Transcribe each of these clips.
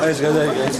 ეს გადაიგე ეს.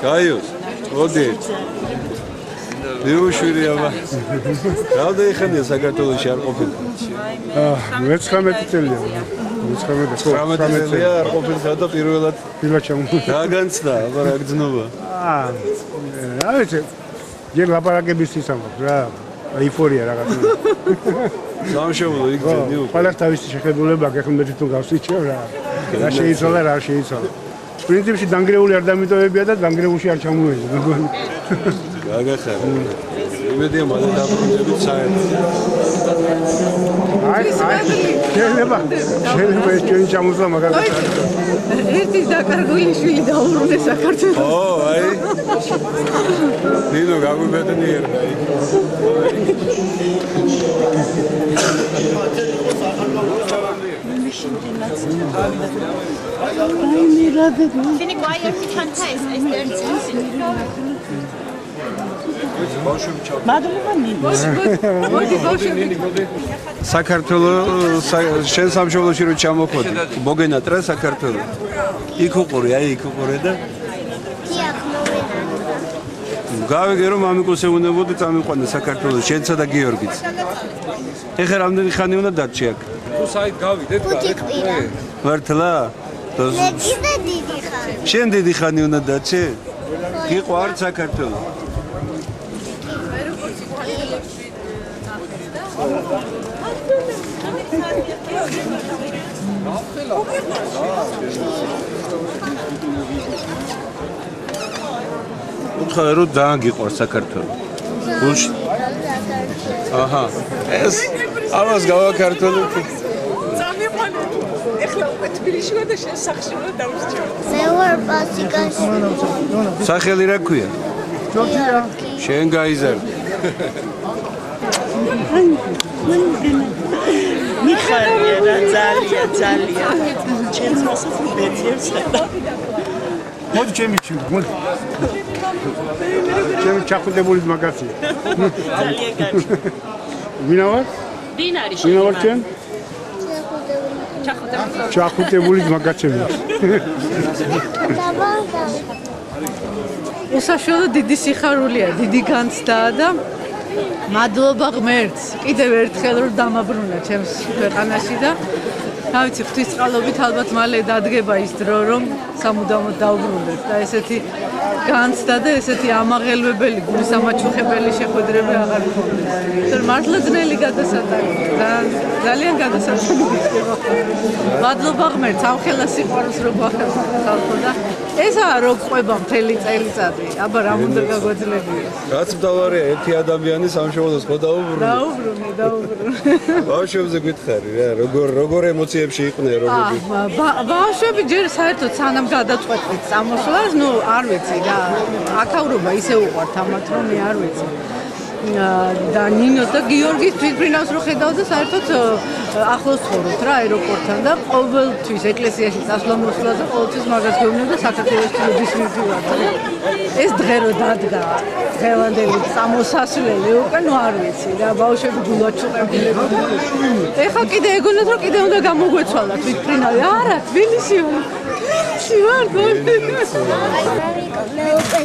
Gaius, ოდე. დიუშვილი აბა. რამდენი საქართველოში არ ყოფილი? 19 წელია. 19 წელია არ ყოფილი და პირველად დაგანცდა, აბა რა გძნობა? რა ვიცი. ჯერ ლაპარაკების ისამბობ რა. ეიფორია რაღაცა. სამშობლო იგზენი უკვე. ყველა თავისი შეხედულება ახლა მე თვითონ გავსიჩევ რა. რა შეიცვალა, რა შეიცვალა. პრინციპში დანგრეული არ დამიტოვებია და დანგრეულში არ ჩამოვედი. გაგახარა. იმედია მალე დაბრუნდებით საერთოდ. შეიძლება ეს ჩვენი ჩამოსვლა მაგალითად. ერთი დაკარგული შვილი დაუბრუნე საქართველოს. ო, აი. ნინო გაგვიბედნიერდა იქ. Finde ich war ja schon heiß, als der საქართველოს შენ სამშობლოში რო ჩამოხვედი მოგენატრა საქართველო იქ უყურე აი იქ უყურე და გავიგე რომ ამიკოს ეუნებოდი წამიყვანდა საქართველოს შენცა და გიორგიც ეხლა რამდენი ხანი უნდა დარჩი აქ თუ საით გავიდეთ გარეთ მართლა შენ დიდი ხანი უნდა დარჩი გიყვა არ საქართველო უთხარ რომ ძალიან გიყვარს საქართველო. გულში. აჰა. ეს ამას გავაკარტოლებ. წამიყვანე. ეხლა უკვე თბილისში ვარ და შენ სახლში ვარ დავსჯერ. მე ვარ პასიკაში. სახელი რა ქვია? ჯორჯია. შენ გაიზარდ. მიხარია რა ძალიან. ჩემს მოსახლე ბეთიებს და მოდი ჩემი ჩი, მოდი. ჩემი ჩახუტებული მაგაცია. ძალიან კარგი. ვინა ვარ? დინარი ვინა ვარ ჩემ? ჩახუტებული. ჩახუტებული მაგაცები. უსაშუალო დიდი სიხარულია, დიდი განცდაა და მადლობა ღმერთს. კიდევ ერთხელ რომ დამაბრუნა ჩემს ქვეყანაში და რა ვიცი, ღვთისწყალობით ალბათ მალე დადგება ის დრო, რომ სამუდამოდ დავბრუნდეთ და ესეთი განცდა და ესეთი ამაღელვებელი, გულისამაჩუხებელი შეხვედრები აღარ მქონდეს. მართლა ძნელი გადასატანი, ძალიან გადასაწყვეტი ხდება. მადლობა ღმერთს, ამ ხელა სიყვარულს რო გვახერხა ხალხო და ესაა რო ყვება მთელი წელიწადი. აბა რა უნდა გაგვეძლებიოს. რაც მთავარია ერთი ადამიანი სამშობლოს ხო დაუბრუნე. დაუბრუნე. ბავშვებზე გითხარი რა, როგორ ემოციებში იყვნენ, როგორ ბავშვები ჯერ საერთოდ სანამ გადაწყვეტით წამოსვლას, ნუ არ ვიცი რა. აქაურობა ისე უყვართ ამათ, რომ მე არ ვიცი. და ნინოს და გიორგის თვითმფრინავს რო ხედავ და საერთოდ ახლოს ცხოვრობთ რა აეროპორტთან და ყოველთვის ეკლესიაში წასვლა-მოსვლა და ყოველთვის მაგას გეუბნებ და საქართველოს წლების მივდივარ. ეს დღე რო დადგა დღევანდელი წამოსასვლელი უკვე ნუ არ ვიცი რა ბავშვები გულაჩუყებულები. ეხლა კიდე ეგონათ რომ კიდე უნდა გამოგვეცვალა თვითმფრინავი. არა, თბილისში ვარ. მე უკვე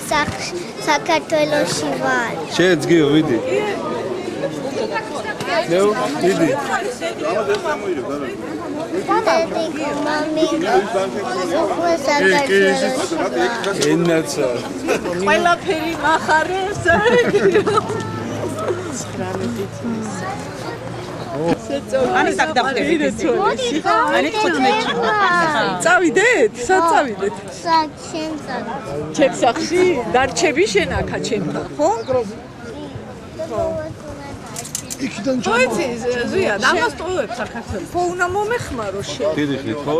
საქართველოში ვარ. შენც გიო ვიდი. ნეო ვიდი. მამი უკვე საქართველოში ვარ. ენაცა. ყველაფერი მახარებს. ამის აქ დავხდებით. ani 15-ში. წავიდეთ? სად წავიდეთ? სად შენ წავიდე? ჩემ სახლში დარჩები შენ აქა ჩემთან, ხო? ხოიცი ზია, ამას ტოვებ საქართველოს. ხო უნდა მომეხმარო შენ. დიდი ხნით ხო?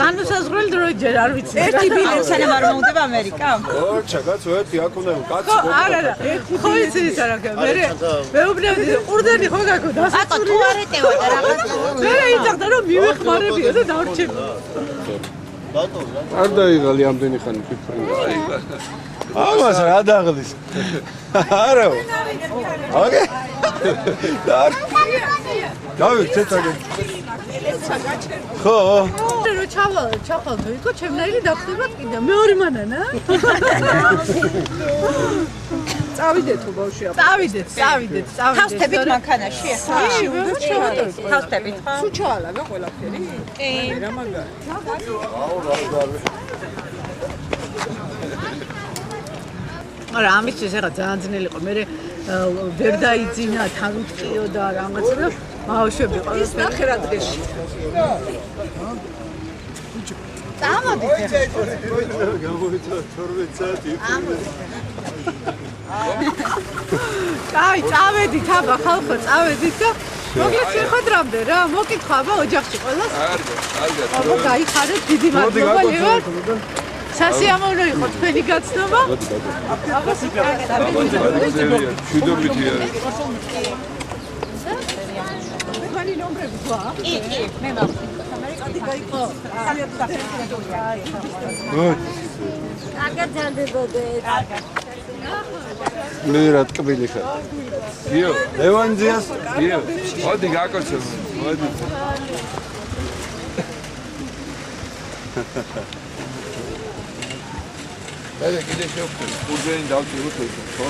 განუსაზღვრელი დრო ჯერ არ ვიცი. ერთი ბილეთსანამ არ მომდება ამერიკა? ო, ჩაგაც ვეთი აქ უნდა კაცი. არა, ხოიცი ის არა გა. მე უბრალოდ ყურდენი ხო გაქო აკო თუ არ ეტევა და რაღაც. მე იცახდა რომ მივეხმარებიო და დავრჩები. არ დაიღალი ამდენი ხანი ფიფრინი. ამას რა დაღლის? არა. ოკეი. დავი ცეცაგე. ხო. რო ჩავალ თქო ჩემნაირი დახდებათ კიდე მეორე მანანა. წავიდეთო ბავშვი. წავიდეთ. თავსთებით მანქანაში ახლა? თავსთებით ხო? სულ ჩაალაგა ყველაფერი? კი. რა მაგარი. არა, ამისთვის ახლა ძალიან ძნელი იყო. მე ვერ დაიძინა, თან უტყიო და რაღაცა და ბავშვები ყველაფერი ნახერა დღეში. წამოდით ახლა. გამოვიწვა 12 საათი. აი, წავედით აბა ხალხო, წავედით და მოგეთ შეხვედრამდე რა, მოკითხა აბა ოჯახში ყველას. კარგად. აბა გაიხარეთ, დიდი მადლობა ლევან. სასიამოვნო იყო თქვენი გაცნობა. აბა შუდობითი არის. თქვენი ნომრები გვაქვს? კი, მე მაქვს. კარგად ძანდებოდეთ. მე რა ტკბილი ხარ. გიო, ლევანძიას, გიო. მოდი გაკოცებ. მოდი. მე კიდე შევხვდი. ყურძენი დავწიოთ ეს, ხო?